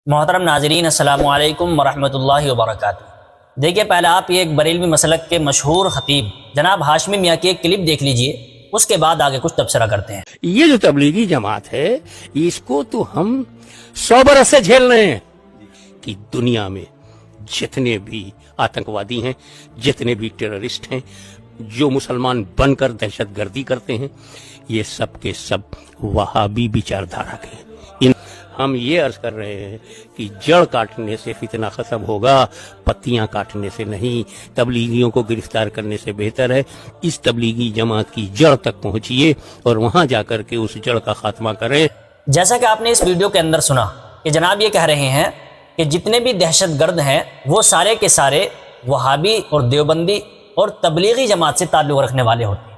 محترم ناظرین، السلام علیکم ورحمۃ اللہ وبرکاتہ۔ دیکھیے، پہلے آپ یہ ایک بریلوی مسلک کے مشہور خطیب جناب ہاشمی میاں کی ایک کلپ دیکھ لیجئے، اس کے بعد آگے کچھ تبصرہ کرتے ہیں۔ یہ جو تبلیغی جماعت ہے، اس کو تو ہم 100 برس سے جھیل رہے ہیں کہ دنیا میں جتنے بھی آتنکوادی ہیں، جتنے بھی ٹیررسٹ ہیں، جو مسلمان بن کر دہشت گردی کرتے ہیں، یہ سب کے سب وہابی بچار دھارا کے ہیں۔ ہم یہ عرض کر رہے ہیں کہ جڑ کاٹنے سے فتنہ ختم ہوگا، پتیاں کاٹنے سے نہیں۔ تبلیغیوں کو گرفتار کرنے سے بہتر ہے اس تبلیغی جماعت کی جڑ تک پہنچیے اور وہاں جا کر کے اس جڑ کا خاتمہ کریں۔ جیسا کہ آپ نے اس ویڈیو کے اندر سنا کہ جناب یہ کہہ رہے ہیں کہ جتنے بھی دہشت گرد ہیں وہ سارے کے سارے وہابی اور دیوبندی اور تبلیغی جماعت سے تعلق رکھنے والے ہوتے ہیں،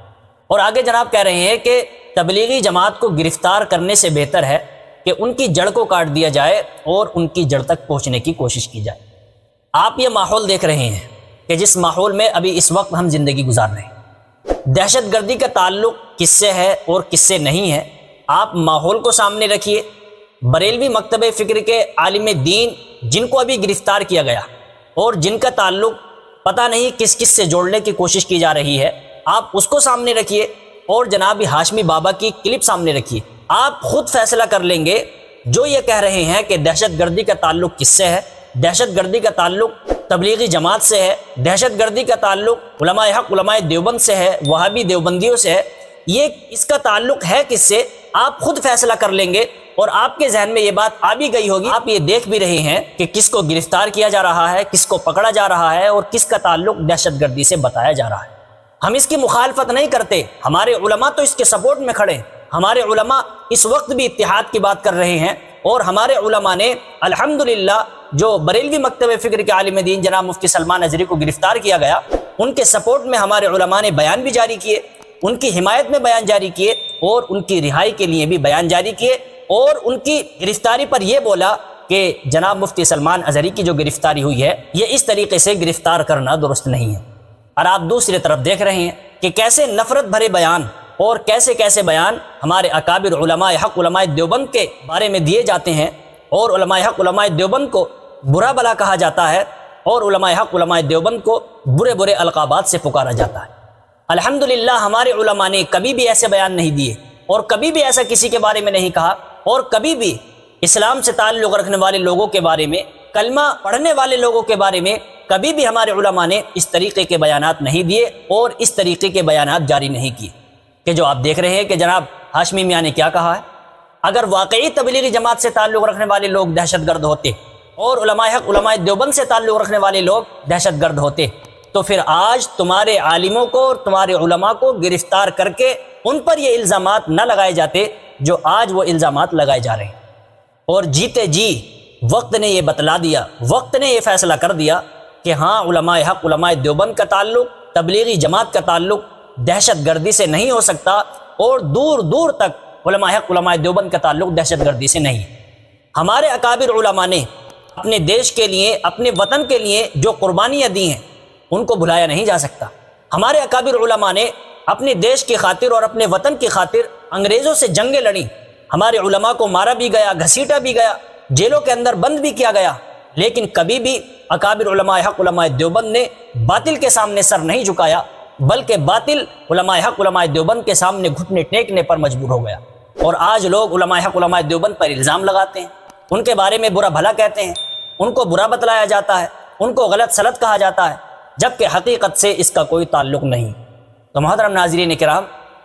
اور آگے جناب کہہ رہے ہیں کہ تبلیغی جماعت کو گرفتار کرنے سے بہتر ہے کہ ان کی جڑ کو کاٹ دیا جائے اور ان کی جڑ تک پہنچنے کی کوشش کی جائے۔ آپ یہ ماحول دیکھ رہے ہیں کہ جس ماحول میں ابھی اس وقت ہم زندگی گزار رہے ہیں، دہشت گردی کا تعلق کس سے ہے اور کس سے نہیں ہے، آپ ماحول کو سامنے رکھیے۔ بریلوی مکتب فکر کے عالم دین جن کو ابھی گرفتار کیا گیا اور جن کا تعلق پتہ نہیں کس کس سے جوڑنے کی کوشش کی جا رہی ہے، آپ اس کو سامنے رکھیے اور جناب ہاشمی بابا کی کلپ سامنے رکھیے۔ آپ خود فیصلہ کر لیں گے جو یہ کہہ رہے ہیں کہ دہشت گردی کا تعلق کس سے ہے، دہشت گردی کا تعلق تبلیغی جماعت سے ہے، دہشت گردی کا تعلق علماء حق علماء دیوبند سے ہے، وہابی دیوبندیوں سے ہے، یہ اس کا تعلق ہے کس سے، آپ خود فیصلہ کر لیں گے اور آپ کے ذہن میں یہ بات آ بھی گئی ہوگی۔ آپ یہ دیکھ بھی رہے ہیں کہ کس کو گرفتار کیا جا رہا ہے، کس کو پکڑا جا رہا ہے اور کس کا تعلق دہشت گردی سے بتایا جا رہا ہے۔ ہم اس کی مخالفت نہیں کرتے، ہمارے علماء تو اس کے سپورٹ میں کھڑے ہیں، ہمارے علماء اس وقت بھی اتحاد کی بات کر رہے ہیں، اور ہمارے علماء نے الحمدللہ جو بریلوی مکتب فکر کے عالم دین جناب مفتی سلمان اظہری کو گرفتار کیا گیا، ان کے سپورٹ میں ہمارے علماء نے بیان بھی جاری کیے، ان کی حمایت میں بیان جاری کیے اور ان کی رہائی کے لیے بھی بیان جاری کیے، اور ان کی گرفتاری پر یہ بولا کہ جناب مفتی سلمان اظہری کی جو گرفتاری ہوئی ہے یہ اس طریقے سے گرفتار کرنا درست نہیں ہے۔ اور آپ دوسری طرف دیکھ رہے ہیں کہ کیسے نفرت بھرے بیان اور کیسے کیسے بیان ہمارے اکابر علماء حق علماء دیوبند کے بارے میں دیے جاتے ہیں، اور علماء حق علماء دیوبند کو برا بلا کہا جاتا ہے اور علماء حق علماء دیوبند کو برے برے القابات سے پکارا جاتا ہے۔ الحمدللہ ہمارے علماء نے کبھی بھی ایسے بیان نہیں دیے اور کبھی بھی ایسا کسی کے بارے میں نہیں کہا، اور کبھی بھی اسلام سے تعلق رکھنے والے لوگوں کے بارے میں، کلمہ پڑھنے والے لوگوں کے بارے میں کبھی بھی ہمارے علماء نے اس طریقے کے بیانات نہیں دیے اور اس طریقے کے بیانات جاری نہیں کیے کہ جو آپ دیکھ رہے ہیں کہ جناب ہاشمی میاں نے کیا کہا ہے۔ اگر واقعی تبلیغی جماعت سے تعلق رکھنے والے لوگ دہشت گرد ہوتے اور علماء حق علماء دیوبند سے تعلق رکھنے والے لوگ دہشت گرد ہوتے تو پھر آج تمہارے عالموں کو اور تمہارے علماء کو گرفتار کر کے ان پر یہ الزامات نہ لگائے جاتے جو آج وہ الزامات لگائے جا رہے ہیں۔ اور جیتے جی وقت نے یہ بتلا دیا، وقت نے یہ فیصلہ کر دیا کہ ہاں علماء حق علماء دیوبند کا تعلق تبلیغی جماعت کا تعلق دہشت گردی سے نہیں ہو سکتا، اور دور دور تک علماء حق علماء دیوبند کا تعلق دہشت گردی سے نہیں ہے۔ ہمارے اکابر علماء نے اپنے دیش کے لیے، اپنے وطن کے لیے جو قربانیاں دی ہیں ان کو بھلایا نہیں جا سکتا۔ ہمارے اکابر علماء نے اپنے دیش کی خاطر اور اپنے وطن کی خاطر انگریزوں سے جنگیں لڑیں، ہمارے علماء کو مارا بھی گیا، گھسیٹا بھی گیا، جیلوں کے اندر بند بھی کیا گیا، لیکن کبھی بھی اکابر علماء حق علماء دیوبند نے باطل کے سامنے سر نہیں جھکایا، بلکہ باطل علماء حق علماء دیوبند کے سامنے گھٹنے ٹیکنے پر مجبور ہو گیا۔ اور آج لوگ علماء حق علماء دیوبند پر الزام لگاتے ہیں، ان کے بارے میں برا بھلا کہتے ہیں، ان کو برا بتلایا جاتا ہے، ان کو غلط سلط کہا جاتا ہے، جبکہ حقیقت سے اس کا کوئی تعلق نہیں۔ تو محترم ناظرین کرام،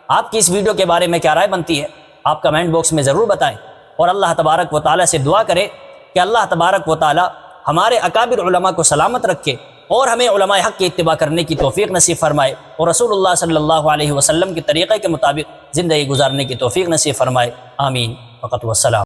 آپ کی اس ویڈیو کے بارے میں کیا رائے بنتی ہے آپ کمنٹ باکس میں ضرور بتائیں، اور اللہ تبارک و تعالیٰ سے دعا کریں کہ اللہ تبارک و تعالیٰ ہمارے اکابر علماء کو سلامت رکھے اور ہمیں علماء حق کی اتباع کرنے کی توفیق نصیب فرمائے، اور رسول اللہ صلی اللہ علیہ وسلم کے طریقے کے مطابق زندگی گزارنے کی توفیق نصیب فرمائے۔ آمین فقط والسلام۔